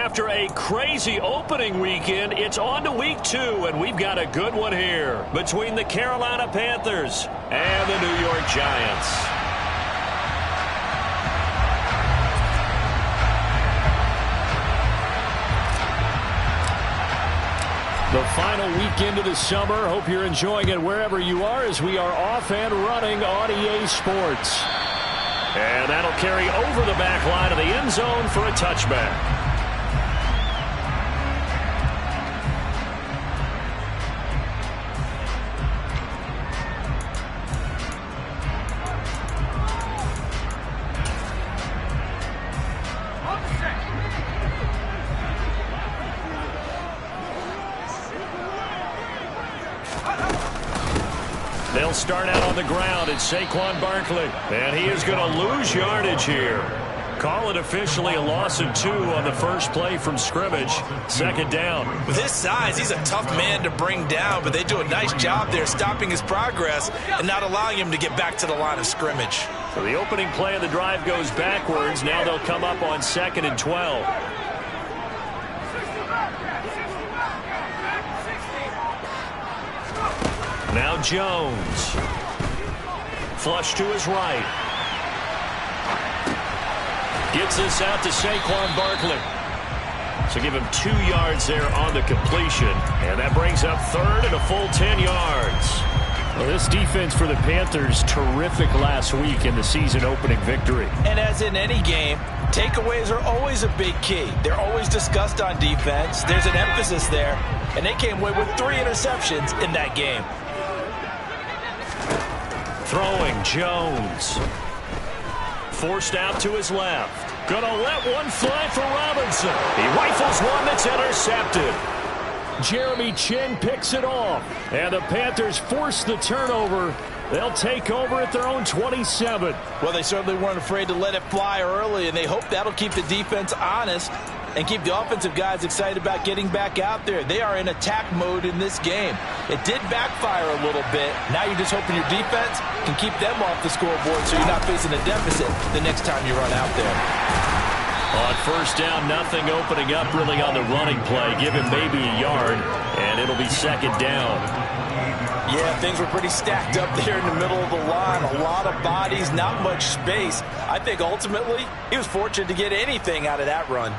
after a crazy opening weekend, it's on to week 2, and we've got a good one here between the Carolina Panthers and the New York Giants. The final weekend of the summer. Hope you're enjoying it wherever you are as we are off and running on EA Sports. And that'll carry over the back line of the end zone for a touchback. They'll start out on the ground. It's Saquon Barkley. And he is going to lose yardage here. Call it officially a loss of 2 on the first play from scrimmage. Second down. With his size, he's a tough man to bring down, but they do a nice job there stopping his progress and not allowing him to get back to the line of scrimmage. So the opening play of the drive goes backwards. Now they'll come up on 2nd and 12. Now Jones. Flush to his right. Gets this out to Saquon Barkley. So give him 2 yards there on the completion. And that brings up 3rd and a full 10 yards. Well, this defense for the Panthers, terrific last week in the season opening victory. And as in any game, takeaways are always a big key. They're always discussed on defense. There's an emphasis there. And they came away with 3 interceptions in that game. Throwing Jones. Forced out to his left. Gonna let one fly for Robinson. He rifles one that's intercepted. Jeremy Chin picks it off. And the Panthers force the turnover. They'll take over at their own 27. Well, they certainly weren't afraid to let it fly early, and they hope that'll keep the defense honest and keep the offensive guys excited about getting back out there. They are in attack mode in this game. It did backfire a little bit. Now you're just hoping your defense can keep them off the scoreboard so you're not facing a deficit the next time you run out there. On first down, nothing opening up really on the running play. Give him maybe a yard, and it'll be 2nd down. Yeah, things were pretty stacked up there in the middle of the line. A lot of bodies, not much space. I think ultimately he was fortunate to get anything out of that run.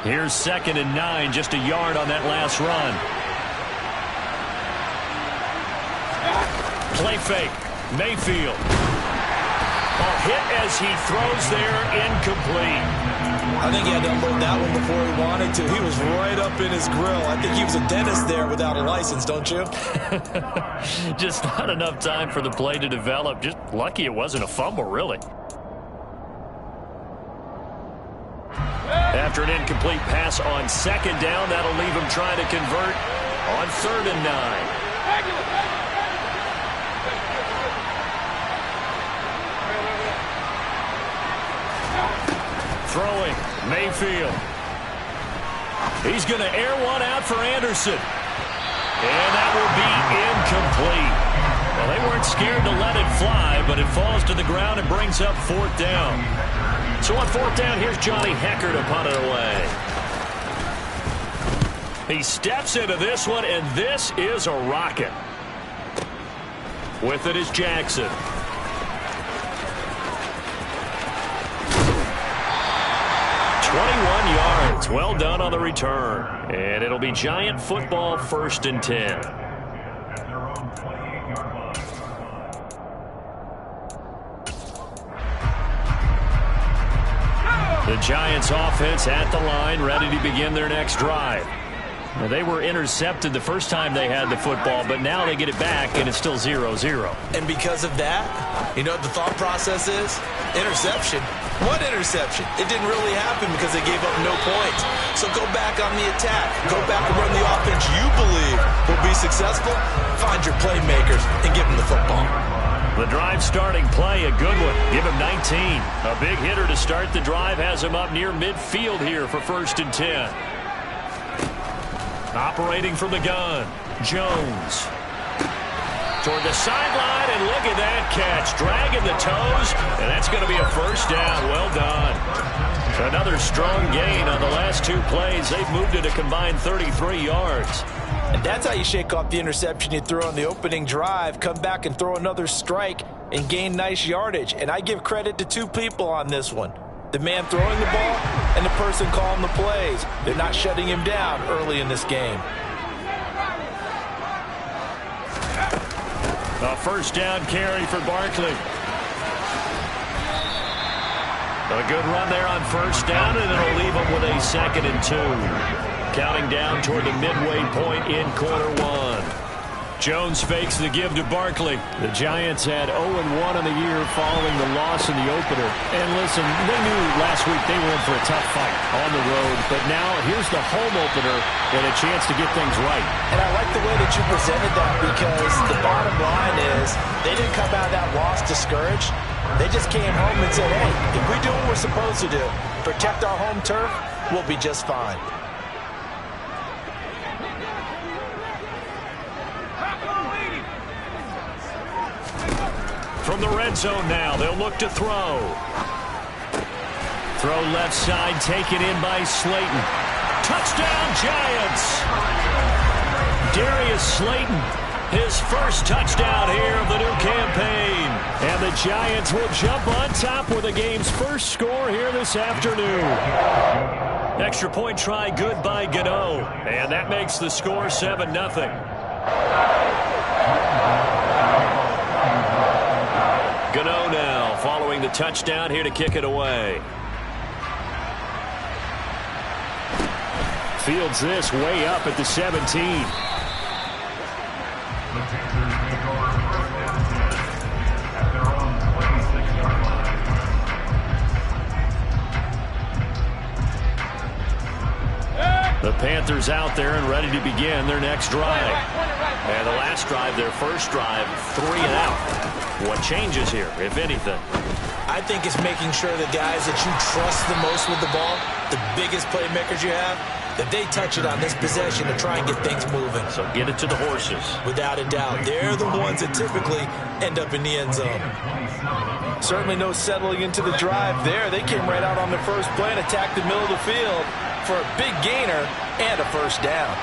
Here's 2nd and 9, just a yard on that last run. Play fake, Mayfield. A hit as he throws there, incomplete. I think he had to unload that one before he wanted to. He was right up in his grill. I think he was a dentist there without a license, don't you? Just not enough time for the play to develop. Just lucky it wasn't a fumble, really. After an incomplete pass on 2nd down, that'll leave him trying to convert on 3rd and 9. Throwing, Mayfield. He's going to air one out for Anderson. And that will be incomplete. Well, they weren't scared to let it fly, but it falls to the ground and brings up 4th down. So on 4th down, here's Johnny Hecker to punt it away. He steps into this one, and this is a rocket. With it is Jackson. Yards. Well done on the return. And it'll be Giant football, 1st and 10. The Giants offense at the line, ready to begin their next drive. Now, they were intercepted the first time they had the football, but now they get it back, and it's still 0-0. And because of that, you know what the thought process is? Interception. What interception? It didn't really happen because they gave up no points. So go back on the attack. Go back and run the offense you believe will be successful. Find your playmakers and give them the football. The drive starting play, a good one. Give him 19. A big hitter to start the drive has him up near midfield here for 1st and 10. Operating from the gun, Jones. Toward the sideline, and look at that catch. Dragging the toes, and that's going to be a first down. Well done. Another strong gain on the last two plays. They've moved it a combined 33 yards. And that's how you shake off the interception you threw on the opening drive. Come back and throw another strike and gain nice yardage. And I give credit to two people on this one. The man throwing the ball and the person calling the plays. They're not shutting him down early in this game. A first down carry for Barkley. A good run there on first down, and it'll leave him with a 2nd and 2. Counting down toward the midway point in quarter one. Jones fakes the give to Barkley. The Giants had 0-1 on the year following the loss in the opener. And listen, they knew last week they were in for a tough fight on the road. But now here's the home opener and a chance to get things right. And I like the way that you presented that, because the bottom line is they didn't come out of that loss discouraged. They just came home and said, hey, if we do what we're supposed to do, protect our home turf, we'll be just fine. From the red zone now, they'll look to throw. Throw left side, taken in by Slayton. Touchdown, Giants! Darius Slayton, his first touchdown here of the new campaign. And the Giants will jump on top with the game's first score here this afternoon. Extra point try good by Gano. And that makes the score 7-0. Gano now following the touchdown here to kick it away. Fields this way up at the 17. The Panthers out there and ready to begin their next drive. And the last drive, their first drive, 3 and out. What changes here, if anything? I think it's making sure the guys that you trust the most with the ball, the biggest playmakers you have, that they touch it on this possession to try and get things moving. So get it to the horses. Without a doubt. They're the ones that typically end up in the end zone. Certainly no settling into the drive there. They came right out on the first play and attacked the middle of the field for a big gainer and a first down.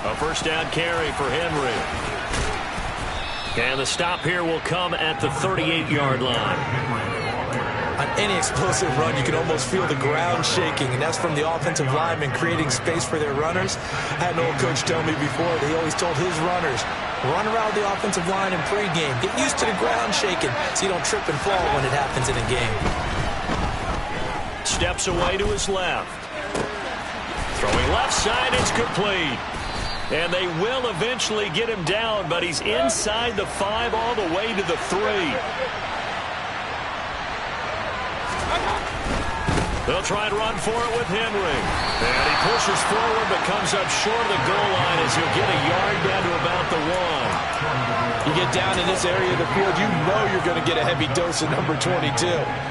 A first down carry for Henry. And the stop here will come at the 38-yard line. On any explosive run, you can almost feel the ground shaking, and that's from the offensive linemen creating space for their runners. I had an old coach tell me before that he always told his runners, run around the offensive line in pregame. Get used to the ground shaking so you don't trip and fall when it happens in a game. Steps away to his left. Throwing left side, it's complete. And they will eventually get him down, but he's inside the 5 all the way to the 3. They'll try and run for it with Henry. And he pushes forward but comes up short of the goal line as he'll get a yard down to about the 1. You get down in this area of the field, you know you're going to get a heavy dose of number 22.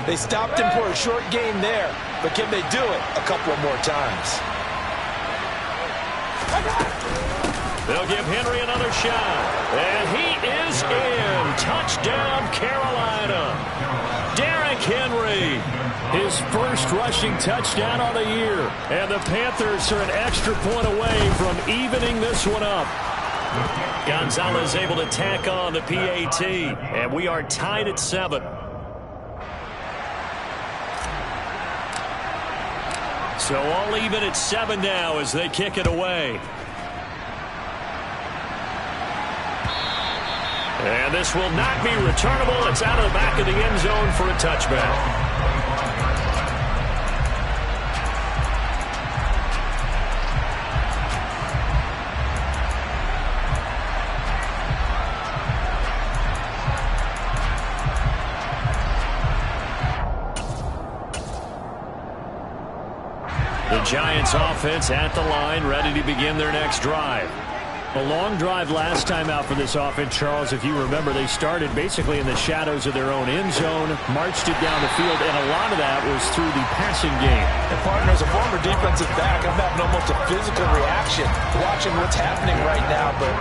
They stopped him for a short game there, but can they do it a couple of more times? They'll give Henry another shot. And he is in. Touchdown, Carolina. Derrick Henry, his first rushing touchdown on the year. And the Panthers are an extra point away from evening this one up. Gonzalez able to tack on the PAT. And we are tied at 7. So all even at 7 now as they kick it away. And this will not be returnable. It's out of the back of the end zone for a touchback. The Giants offense at the line, ready to begin their next drive. A long drive last time out for this offense, Charles. If you remember, they started basically in the shadows of their own end zone, marched it down the field, and a lot of that was through the passing game. And partner, as a former defensive back, I'm having almost a physical reaction watching what's happening right now. But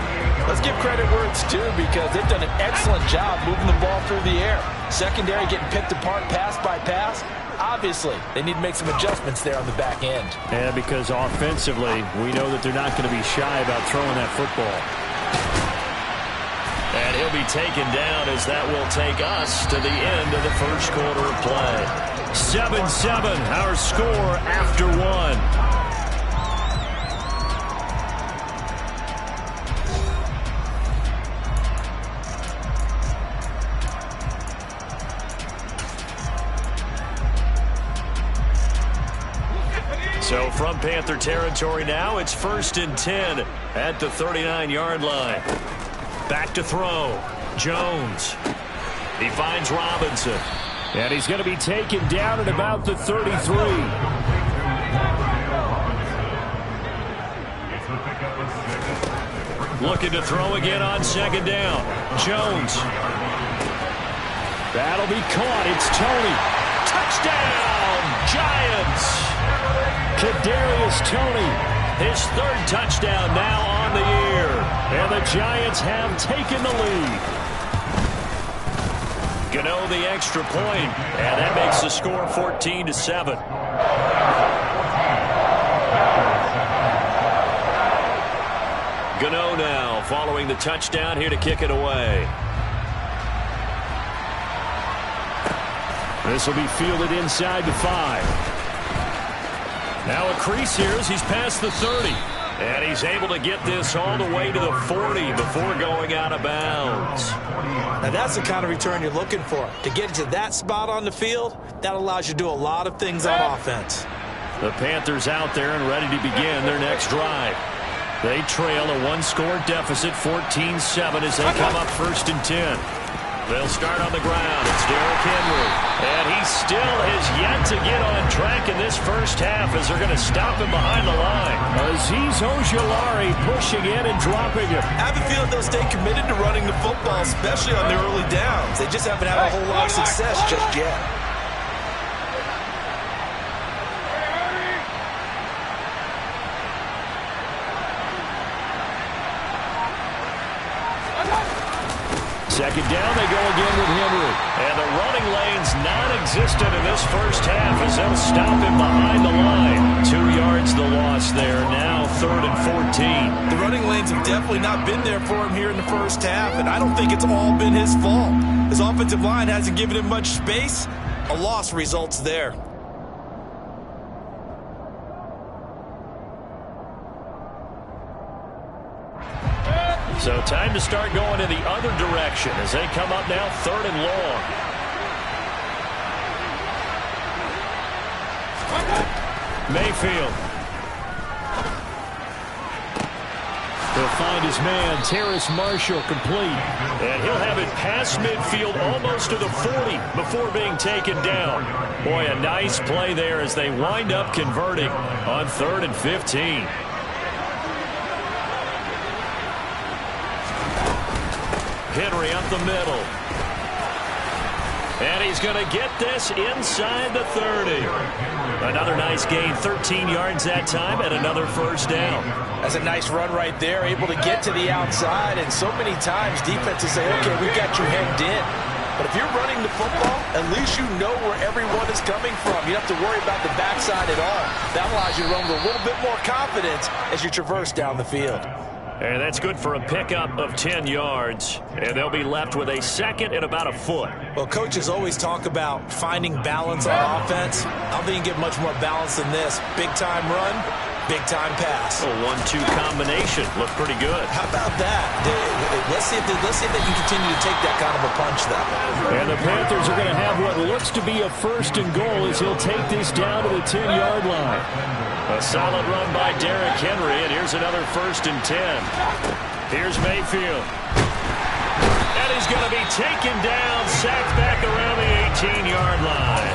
let's give credit where it's due, because they've done an excellent job moving the ball through the air. Secondary getting picked apart pass by pass. Obviously, they need to make some adjustments there on the back end. Yeah, because offensively, we know that they're not going to be shy about throwing that football. And he'll be taken down, as that will take us to the end of the first quarter of play. 7-7, our score after one. So from Panther territory now, it's 1st and 10 at the 39-yard line. Back to throw. Jones. He finds Robinson. And he's going to be taken down at about the 33. Looking to throw again on 2nd down. Jones. That'll be caught. It's Tony. Touchdown, Giants. Kadarius Toney, His 3rd touchdown now on the year. and the Giants have taken the lead. Gano the extra point, and that makes the score 14-7. Gano now following the touchdown here to kick it away. This will be fielded inside the 5. Now a crease here as he's past the 30. And he's able to get this all the way to the 40 before going out of bounds. Now that's the kind of return you're looking for. To get to that spot on the field, that allows you to do a lot of things on offense. The Panthers out there and ready to begin their next drive. They trail a 1-score deficit, 14-7, as they come up 1st and 10. They'll start on the ground. It's Derrick Henry. And he still has yet to get on track in this first half, as they're going to stop him behind the line. Azeez Ojulari pushing in and dropping him. I have a feeling they'll stay committed to running the football, especially on their early downs. They just haven't had a whole lot of success just yet. Second down, they go again with Henry. And the running lane's non-existent in this first half, as they'll stop him behind the line. 2 yards the loss there. Now 3rd and 14. The running lanes have definitely not been there for him here in the first half, and I don't think it's all been his fault. His offensive line hasn't given him much space. A loss results there. So time to start going in the other direction as they come up now 3rd and long. Mayfield. He'll find his man, Terrace Marshall, complete. And he'll have it past midfield almost to the 40 before being taken down. Boy, a nice play there as they wind up converting on 3rd and 15. Henry up the middle. And he's going to get this inside the 30. Another nice gain, 13 yards that time, and another first down. That's a nice run right there, able to get to the outside. And so many times defenses say, okay, we've got you hemmed in. But if you're running the football, at least you know where everyone is coming from. You don't have to worry about the backside at all. That allows you to run with a little bit more confidence as you traverse down the field. And that's good for a pickup of 10 yards. And they'll be left with a 2nd and about a foot. Well, coaches always talk about finding balance on offense. I don't think you get much more balance than this. Big-time run, big-time pass. A 1-2 combination. Looked pretty good. How about that? Let's see if they can continue to take that kind of a punch, though. And the Panthers are going to have what looks to be a 1st and goal as he'll take this down to the 10-yard line. A solid run by Derrick Henry, and here's another 1st and 10. Here's Mayfield. And he's going to be taken down, sacked back around the 18-yard line.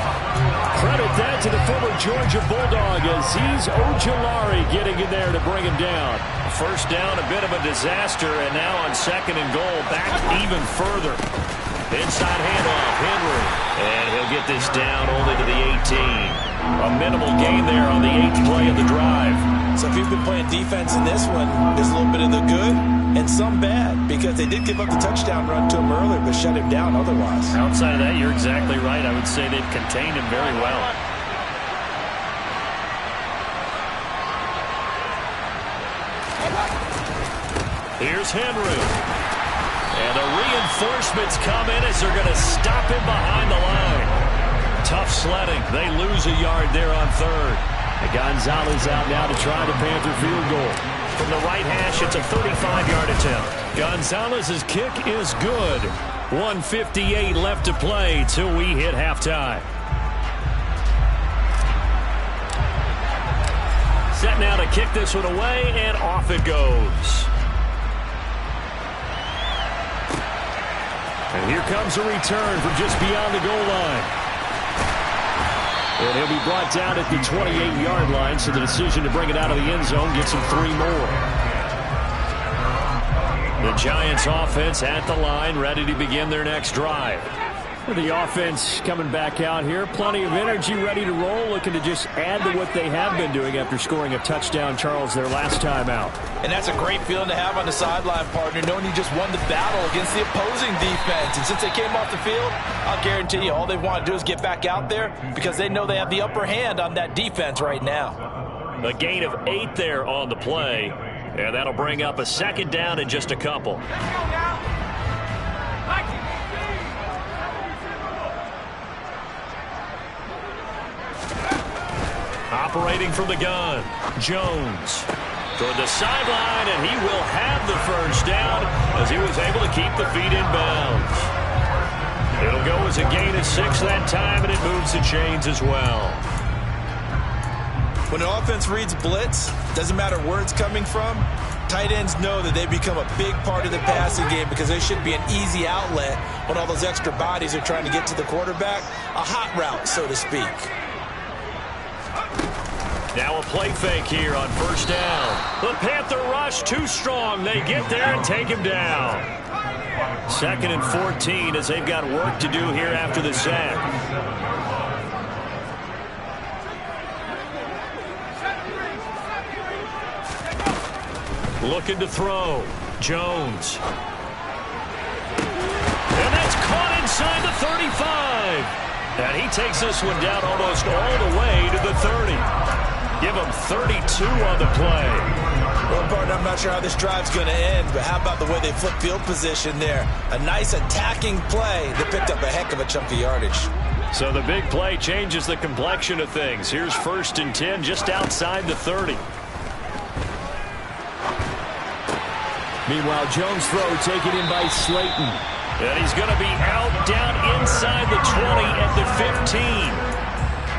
Credit that to the former Georgia Bulldog, Azeez Ojulari getting in there to bring him down. First down, a bit of a disaster, and now on 2nd and goal, back even further. Inside handoff, Henry, and he'll get this down only to the 18. A minimal gain there on the 8th play of the drive. So if you've been playing defense in this one, there's a little bit of the good and some bad, because they did give up the touchdown run to him earlier, but shut him down otherwise. Outside of that, you're exactly right. I would say they've contained him very well. Here's Henry. And the reinforcements come in as they're going to stop him behind the line. Tough sledding. They lose a yard there on 3rd. And Gonzalez out now to try the Panther field goal. From the right hash, it's a 35-yard attempt. Gonzalez's kick is good. 1:58 left to play till we hit halftime. Set now to kick this one away, and off it goes. And here comes a return from just beyond the goal line. And he'll be brought down at the 28-yard line, so the decision to bring it out of the end zone gets him 3 more. The Giants offense at the line, ready to begin their next drive. The offense coming back out here. Plenty of energy, ready to roll, looking to just add to what they have been doing after scoring a touchdown, Charles, their last time out. And that's a great feeling to have on the sideline, partner, knowing you just won the battle against the opposing defense. And since they came off the field, I'll guarantee you all they want to do is get back out there, because they know they have the upper hand on that defense right now. A gain of 8 there on the play, and that'll bring up a 2nd down in just a couple. Operating from the gun, Jones toward the sideline, and he will have the first down as he was able to keep the feet in bounds. It'll go as a gain of 6 that time, and it moves the chains as well. When an offense reads blitz, doesn't matter where it's coming from, tight ends know that they become a big part of the passing game, because they should be an easy outlet when all those extra bodies are trying to get to the quarterback. A hot route, so to speak. Now a play fake here on 1st down. The Panther rush too strong. They get there and take him down. 2nd and 14 as they've got work to do here after the sack. Looking to throw. Jones. And that's caught inside the 35. And he takes this one down almost all the way to the 30. Give him 32 on the play. Well, partner, I'm not sure how this drive's going to end, but how about the way they flip field position there? A nice attacking play. They picked up a heck of a chunk of yardage. So the big play changes the complexion of things. Here's 1st and 10 just outside the 30. Meanwhile, Jones' throw taken in by Slayton. And he's going to be out down inside the 20 at the 15.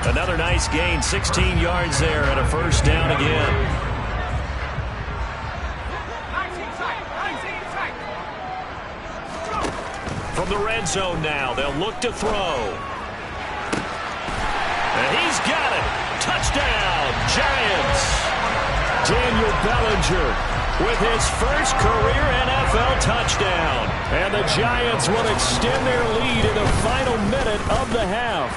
Another nice gain, 16 yards there, and a 1st down again. From the red zone now, they'll look to throw. And he's got it. Touchdown, Giants. Daniel Bellinger with his first career NFL touchdown. And the Giants will extend their lead in the final minute of the half.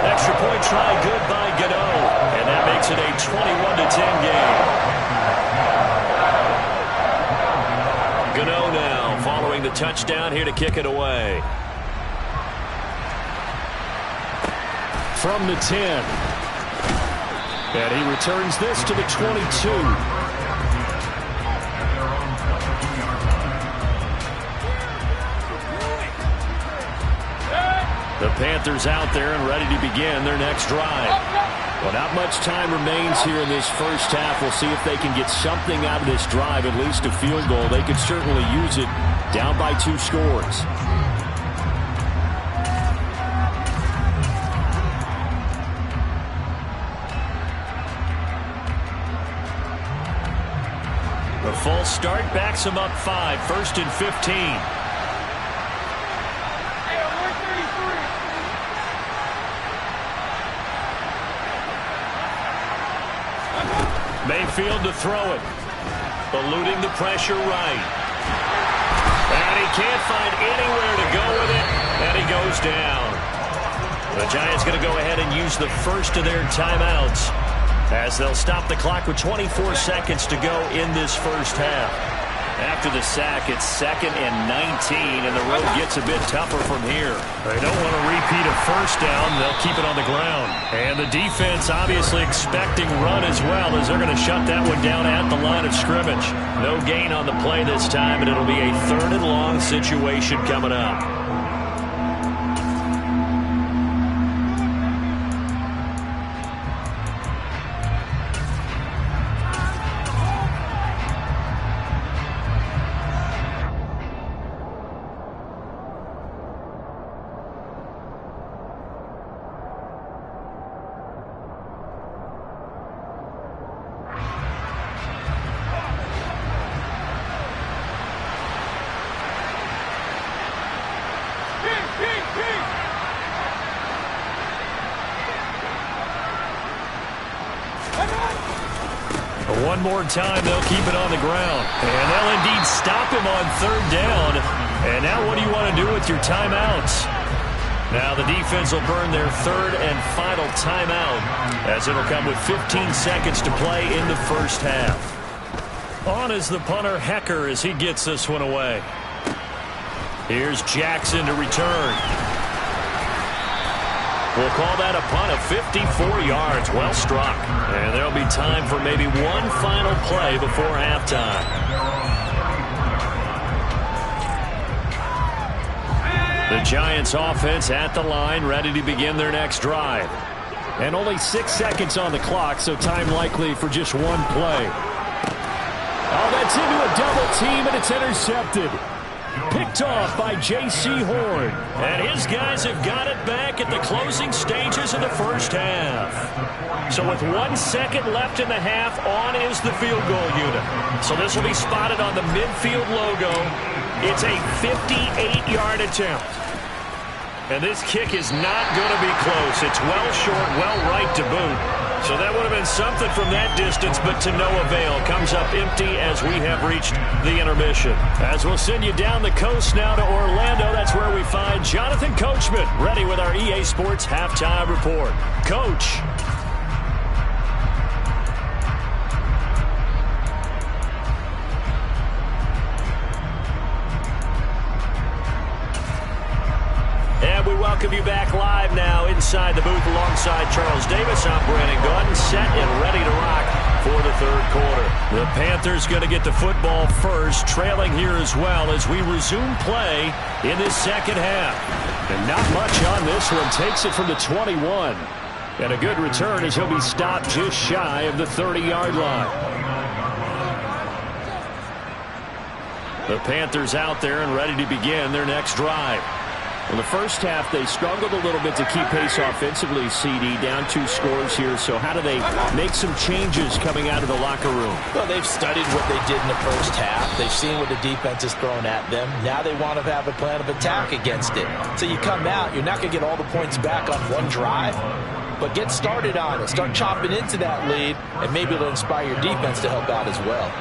Extra point try good by Gano, and that makes it a 21-10 game. Gano now following the touchdown here to kick it away. From the 10. And he returns this to the 22. The Panthers out there and ready to begin their next drive. Well, not much time remains here in this first half. We'll see if they can get something out of this drive, at least a field goal. They could certainly use it down by 2 scores. The false start backs them up 5, 1st and 15. Mayfield to throw it. Eluding the pressure right. And he can't find anywhere to go with it. And he goes down. The Giants going to go ahead and use the first of their timeouts as they'll stop the clock with 24 seconds to go in this first half. After the sack, it's 2nd and 19, and the road gets a bit tougher from here. They don't want to repeat a first down. They'll keep it on the ground. And the defense obviously expecting run as well, as they're going to shut that one down at the line of scrimmage. No gain on the play this time, and it'll be a 3rd and long situation coming up. One more time, they'll keep it on the ground. And they'll indeed stop him on 3rd down. And now what do you want to do with your timeouts? Now the defense will burn their 3rd and final timeout, as it'll come with 15 seconds to play in the first half. On is the punter, Hecker, as he gets this one away. Here's Jackson to return. We'll call that a punt of 54 yards. Well struck. And there'll be time for maybe one final play before halftime. The Giants offense at the line, ready to begin their next drive. And only 6 seconds on the clock, so time likely for just one play. Oh, that's into a double team, and it's intercepted. Picked off by J.C. Horn. And his guys have got it back at the closing stages of the first half. So with 1 second left in the half, on is the field goal unit. So this will be spotted on the midfield logo. It's a 58-yard attempt. And this kick is not going to be close. It's well short, well right to boot. So that would have been something from that distance, but to no avail. Comes up empty as we have reached the intermission. As we'll send you down the coast now to Orlando, that's where we find Jonathan Coachman, ready with our EA Sports Halftime Report. Coach. And we welcome you back live now inside the booth alongside Charles Davis. I'm Brandon Gordon, set and ready to rock for the 3rd quarter. The Panthers going to get the football first, trailing here as well as we resume play in this second half. And not much on this one. Takes it from the 21. And a good return as he'll be stopped just shy of the 30-yard line. The Panthers out there and ready to begin their next drive. In the first half, they struggled a little bit to keep pace offensively, CD, down 2 scores here. So how do they make some changes coming out of the locker room? Well, they've studied what they did in the first half. They've seen what the defense has thrown at them. Now they want to have a plan of attack against it. So you come out, you're not going to get all the points back on one drive, but get started on it. Start chopping into that lead, and maybe it'll inspire your defense to help out as well.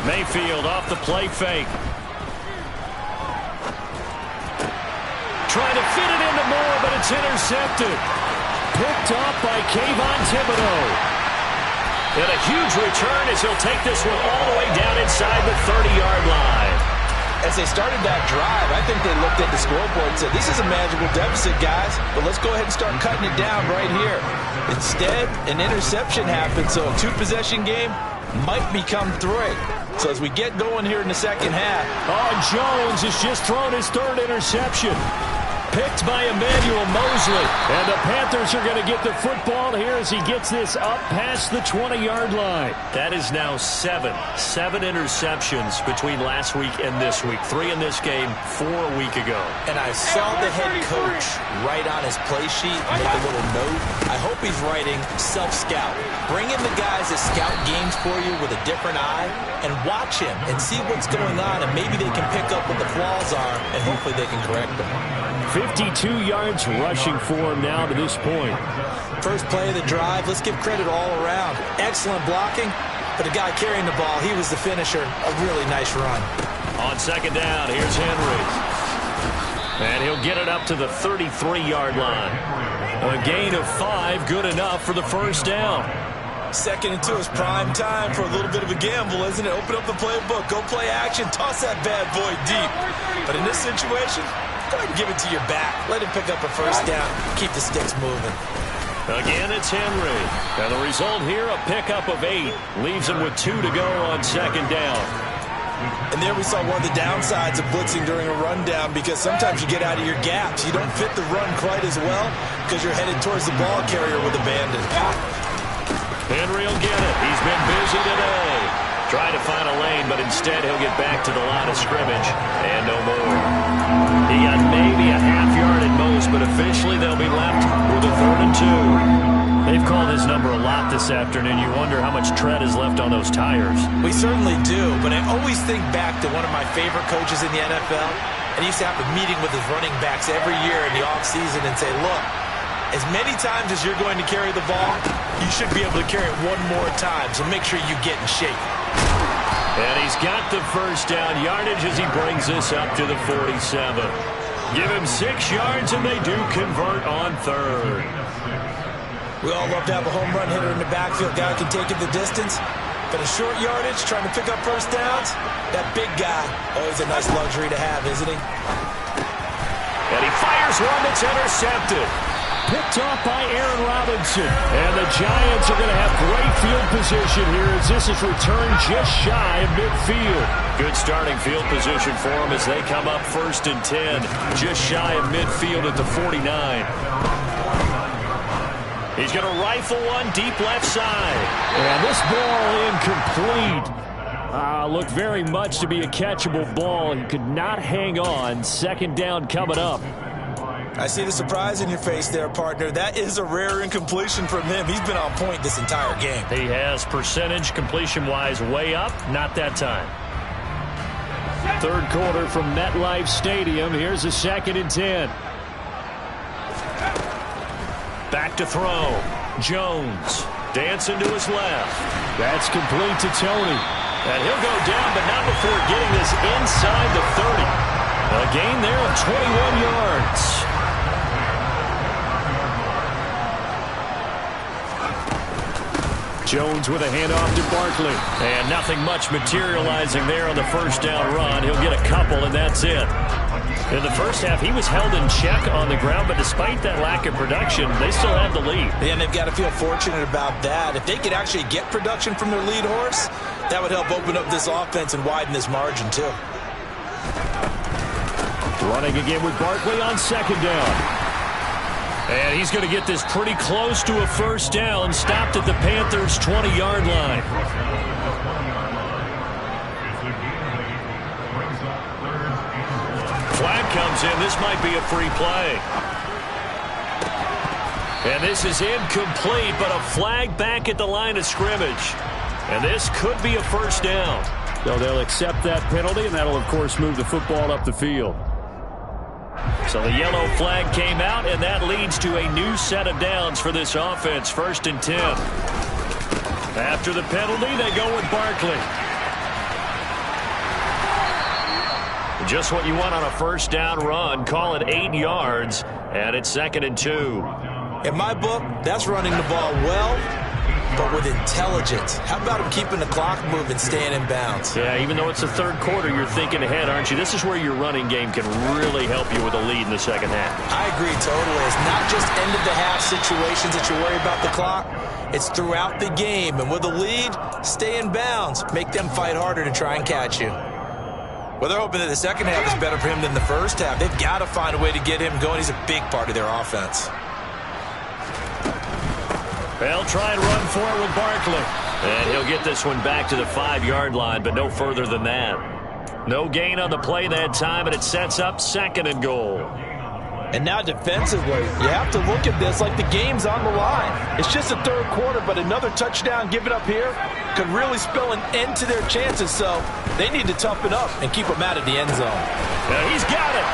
Mayfield off the play fake. Trying to fit it into Moore, but it's intercepted. Picked off by Kayvon Thibodeau. And a huge return as he'll take this one all the way down inside the 30-yard line. As they started that drive, I think they looked at the scoreboard and said, this is a manageable deficit, guys, but let's go ahead and start cutting it down right here. Instead, an interception happened, so a 2-possession game might become 3. So as we get going here in the second half. Oh, Jones has just thrown his 3rd interception. Picked by Emmanuel Mosley. And the Panthers are going to get the football here as he gets this up past the 20-yard line. That is now seven interceptions between last week and this week. 3 in this game, 4 a week ago. And I saw the head coach write on his play sheet, make a little note. I hope he's writing self-scout. Bring in the guys that scout games for you with a different eye and watch him and see what's going on, and maybe they can pick up what the flaws are, and hopefully they can correct them. 52 yards rushing for him now to this point. First play of the drive, let's give credit all around. Excellent blocking, but the guy carrying the ball, he was the finisher. A really nice run. On second down, here's Henry. And he'll get it up to the 33-yard line. A gain of 5, good enough for the first down. 2nd and 2 is prime time for a little bit of a gamble, isn't it? Open up the playbook, go play action, toss that bad boy deep. But in this situation, go ahead and give it to your back. Let him pick up a first down. Keep the sticks moving. Again, it's Henry. And the result here, a pickup of 8. Leaves him with 2 to go on second down. And there we saw one of the downsides of blitzing during a rundown, because sometimes you get out of your gaps. You don't fit the run quite as well because you're headed towards the ball carrier with abandon. Henry will get it. He's been busy today. Trying to find a lane, but instead he'll get back to the line of scrimmage and no more. He got maybe a half yard at most, but officially they'll be left with a 3rd and 2. They've called his number a lot this afternoon. You wonder how much tread is left on those tires. We certainly do, but I always think back to one of my favorite coaches in the NFL, and he used to have a meeting with his running backs every year in the offseason and say, look, as many times as you're going to carry the ball, you should be able to carry it one more time, so make sure you get in shape. And he's got the first down yardage as he brings this up to the 47. Give him 6 yards, and they do convert on 3rd. We all love to have a home run hitter in the backfield, guy who can take it the distance. But a short yardage, trying to pick up first downs, that big guy, always a nice luxury to have, isn't he? And he fires one that's intercepted. Picked off by Aaron Robinson. And the Giants are going to have great field position here as this is returned just shy of midfield. Good starting field position for them as they come up 1st and 10. Just shy of midfield at the 49. He's going to rifle one deep left side. And this ball incomplete. Looked very much to be a catchable ball. He could not hang on. 2nd down coming up. I see the surprise in your face there, partner. That is a rare incompletion from him. He's been on point this entire game. He has percentage completion-wise way up. Not that time. 3rd quarter from MetLife Stadium. Here's a 2nd and 10. Back to throw. Jones dancing to his left. That's complete to Tony. And he'll go down, but not before getting this inside the 30. A gain there of 21 yards. Jones with a handoff to Barkley. And nothing much materializing there on the first down run. He'll get a couple, and that's it. In the first half, he was held in check on the ground, but despite that lack of production, they still have the lead. Yeah, and they've got to feel fortunate about that. If they could actually get production from their lead horse, that would help open up this offense and widen this margin, too. Running again with Barkley on 2nd down. And he's going to get this pretty close to a first down, stopped at the Panthers' 20-yard line. Flag comes in. This might be a free play. And this is incomplete, but a flag back at the line of scrimmage. And this could be a first down. So they'll accept that penalty, and that'll, of course, move the football up the field. So the yellow flag came out, and that leads to a new set of downs for this offense. 1st and 10. After the penalty, they go with Barkley. Just what you want on a first down run. Call it 8 yards, and it's 2nd and 2. In my book, that's running the ball well, but with intelligence. How about him keeping the clock moving, staying in bounds? Yeah, even though it's the 3rd quarter, you're thinking ahead, aren't you? This is where your running game can really help you with a lead in the second half. I agree totally. It's not just end-of-the-half situations that you worry about the clock. It's throughout the game. And with a lead, stay in bounds. Make them fight harder to try and catch you. Well, they're hoping that the second half is better for him than the first half. They've got to find a way to get him going. He's a big part of their offense. They'll try and run for it with Barkley. And he'll get this one back to the 5-yard line, but no further than that. No gain on the play that time, and it sets up 2nd and goal. And now defensively, you have to look at this like the game's on the line. It's just the third quarter, but another touchdown given up here could really spell an end to their chances. So they need to toughen up and keep them out of the end zone. Now he's got it.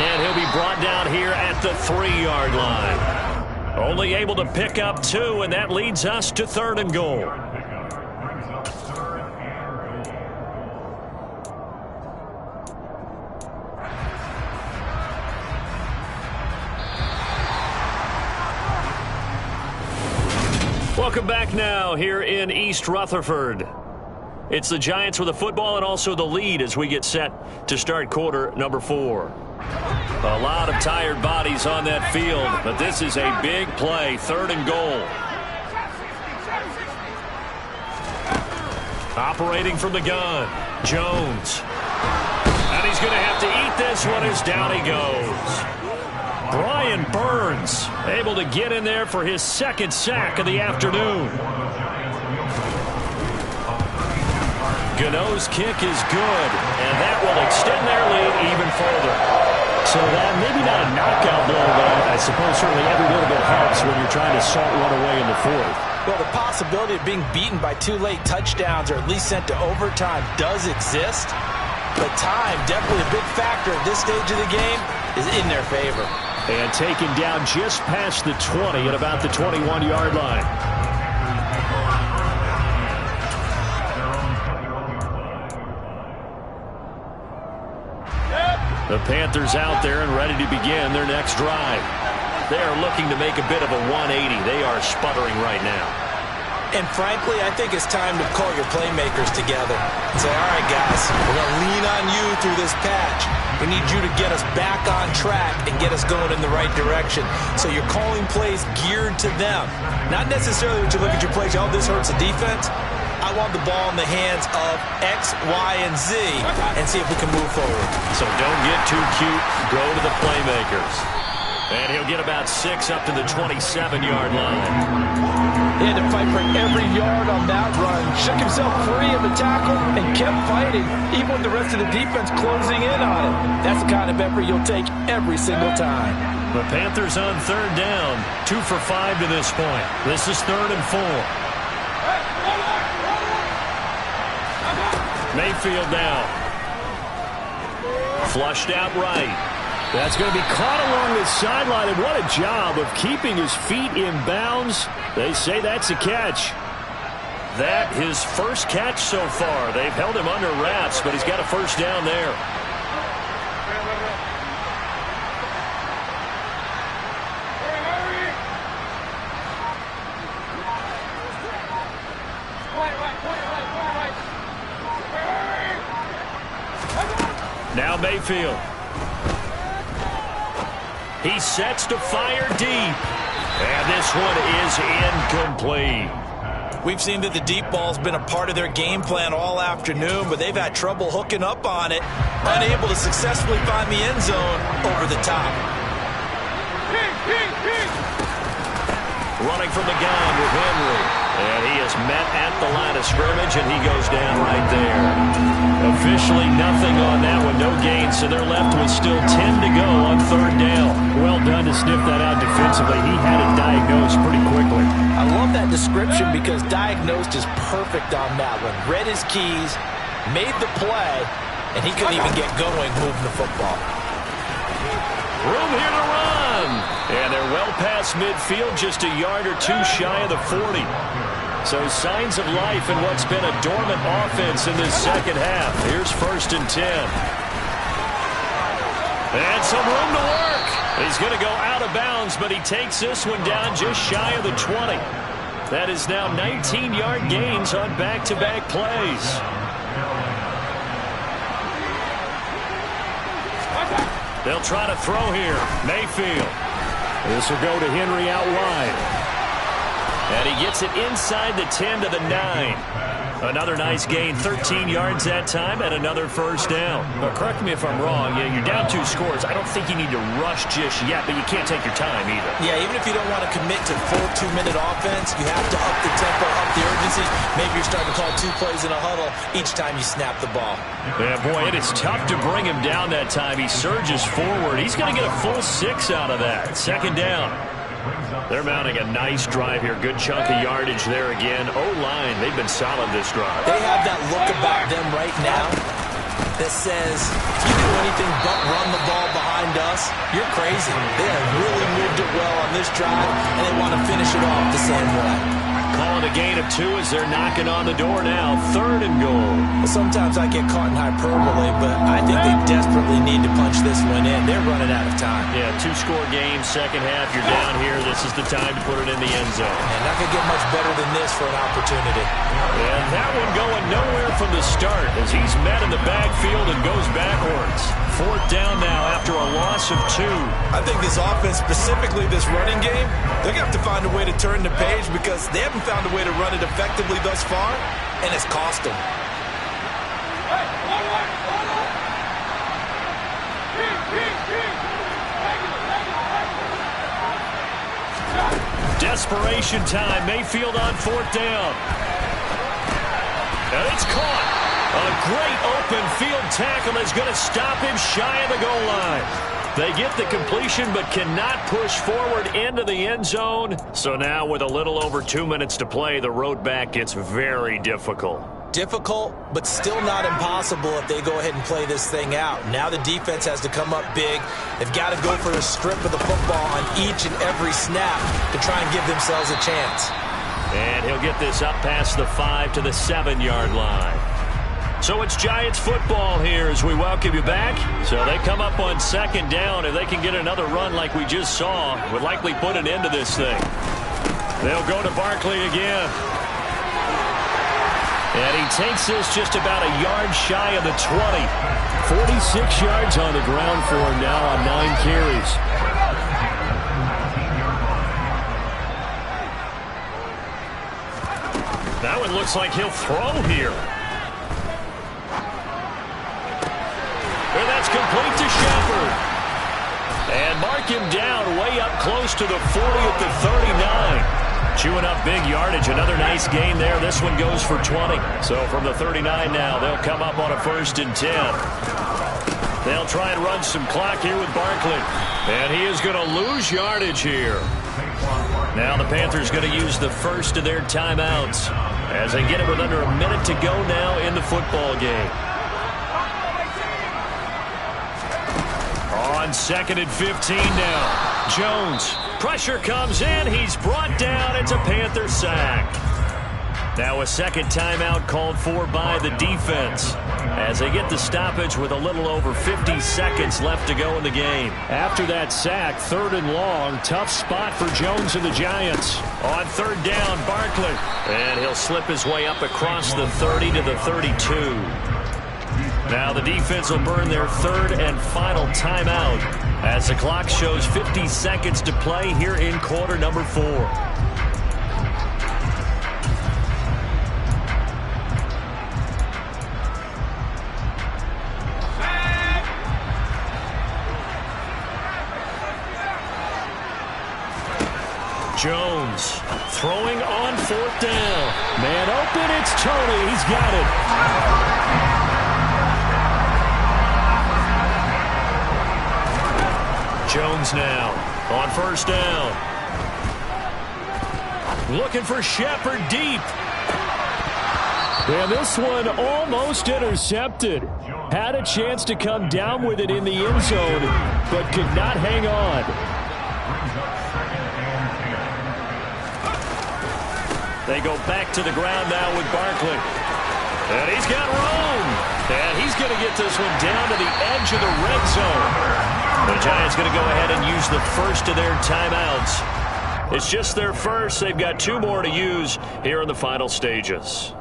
And he'll be brought down here at the 3-yard line. Only able to pick up 2, and that leads us to 3rd and goal. Welcome back now here in East Rutherford. It's the Giants with the football and also the lead as we get set to start quarter number 4. A lot of tired bodies on that field, but this is a big play, 3rd and goal. Operating from the gun, Jones. And he's going to have to eat this one as down he goes. Brian Burns able to get in there for his 2nd sack of the afternoon. Gano's kick is good, and that will extend their lead even further. So that maybe not a knockout blow, but I suppose certainly every little bit helps when you're trying to salt one away in the 4th. Well, the possibility of being beaten by 2 late touchdowns or at least sent to overtime does exist, but time, definitely a big factor at this stage of the game, is in their favor. And taken down just past the 20 at about the 21-yard line. The Panthers out there and ready to begin their next drive. They are looking to make a bit of a 180. They are sputtering right now. And frankly, I think it's time to call your playmakers together and say, all right, guys, we're going to lean on you through this patch. We need you to get us back on track and get us going in the right direction. So you're calling plays geared to them. Not necessarily when you look at your plays, oh, this hurts the defense. I want the ball in the hands of X, Y, and Z and see if we can move forward. So don't get too cute. Go to the playmakers. And he'll get about 6 up to the 27-yard line. He had to fight for every yard on that run. Shook himself free of the tackle and kept fighting, even with the rest of the defense closing in on him. That's the kind of effort you'll take every single time. The Panthers on 3rd down. 2 for 5 to this point. This is 3rd and 4. Mayfield now. Flushed out right. That's going to be caught along the sideline, and what a job of keeping his feet in bounds. They say that's a catch. That his first catch so far. They've held him under wraps, but he's got a first down there. Now Mayfield. He sets to fire deep. And this one is incomplete. We've seen that the deep ball's been a part of their game plan all afternoon, but they've had trouble hooking up on it, unable to successfully find the end zone over the top. Running from the gun with Henry. And he is met at the line of scrimmage, and he goes down right there. Officially nothing on that one, no gain, so they're left with still 10 to go on 3rd down. Well done to sniff that out defensively. He had it diagnosed pretty quickly. I love that description because diagnosed is perfect on that one. Read his keys, made the play, and he couldn't even get going moving the football. Room here to run. And they're well past midfield, just a yard or 2 shy of the 40. So signs of life in what's been a dormant offense in this second half. Here's 1st and 10. And some room to work. He's going to go out of bounds, but he takes this one down just shy of the 20. That is now 19-yard gains on back-to-back plays. They'll try to throw here. Mayfield. This will go to Henry out wide. And he gets it inside the 10 to the 9. Another nice gain, 13 yards that time, and another first down. But correct me if I'm wrong. Yeah, you're down 2 scores. I don't think you need to rush just yet, but you can't take your time either. Yeah, even if you don't want to commit to full 2-minute offense, you have to up the tempo, up the urgency. Maybe you're starting to call 2 plays in a huddle each time you snap the ball. Yeah, boy, it is tough to bring him down that time. He surges forward. He's going to get a full 6 out of that. Second down. They're mounting a nice drive here. Good chunk of yardage there again. O-line, they've been solid this drive. They have that look about them right now that says, if you do anything but run the ball behind us, you're crazy. They have really moved it well on this drive, and they want to finish it off the same way. Calling a gain of 2 as they're knocking on the door now. 3rd and goal. Sometimes I get caught in hyperbole, but I think they desperately need to punch this one in. They're running out of time. Yeah, 2-score game, second half. You're down here. This is the time to put it in the end zone. And not going to get much better than this for an opportunity. And that one going nowhere from the start as he's met in the backfield and goes backwards. 4th down now after a loss of 2. I think this offense, specifically this running game, they're going to have to find a way to turn the page because they haven't found a way to run it effectively thus far, and it's cost them. Desperation time. Mayfield on 4th down. And it's caught. A great open field tackle is going to stop him shy of the goal line. They get the completion but cannot push forward into the end zone. So now with a little over 2 minutes to play, the road back gets very difficult. Difficult, but still not impossible if they go ahead and play this thing out. Now the defense has to come up big. They've got to go for a strip of the football on each and every snap to try and give themselves a chance. And he'll get this up past the 5 to the 7-yard line. So it's Giants football here as we welcome you back. So they come up on 2nd down. If they can get another run like we just saw, would likely put an end to this thing. They'll go to Barkley again. And he takes this just about a yard shy of the 20. 46 yards on the ground for him now on 9 carries. That one looks like he'll throw here. And that's complete to Shepard. And mark him down way up close to the 40 at the 39. Chewing up big yardage. Another nice gain there. This one goes for 20. So from the 39 now, they'll come up on a 1st and 10. They'll try and run some clock here with Barkley. And he is going to lose yardage here. Now the Panthers going to use the first of their timeouts as they get it with under a minute to go now in the football game. On 2nd and 15 now. Jones. Pressure comes in. He's brought down. It's a Panther sack. Now a second timeout called for by the defense as they get the stoppage with a little over 50 seconds left to go in the game. After that sack, 3rd and long. Tough spot for Jones and the Giants. On 3rd down, Barkley. And he'll slip his way up across the 30 to the 32. Now the defense will burn their 3rd and final timeout as the clock shows 50 seconds to play here in quarter number 4. Jones throwing on 4th down. Man open, it's Tony. He's got it. Jones now on 1st down. Looking for Shepard deep. And this one almost intercepted. Had a chance to come down with it in the end zone, but could not hang on. They go back to the ground now with Barkley. And he's got room. And he's going to get this one down to the edge of the red zone. The Giants going to go ahead and use the first of their timeouts. It's just their first. They've got 2 more to use here in the final stages.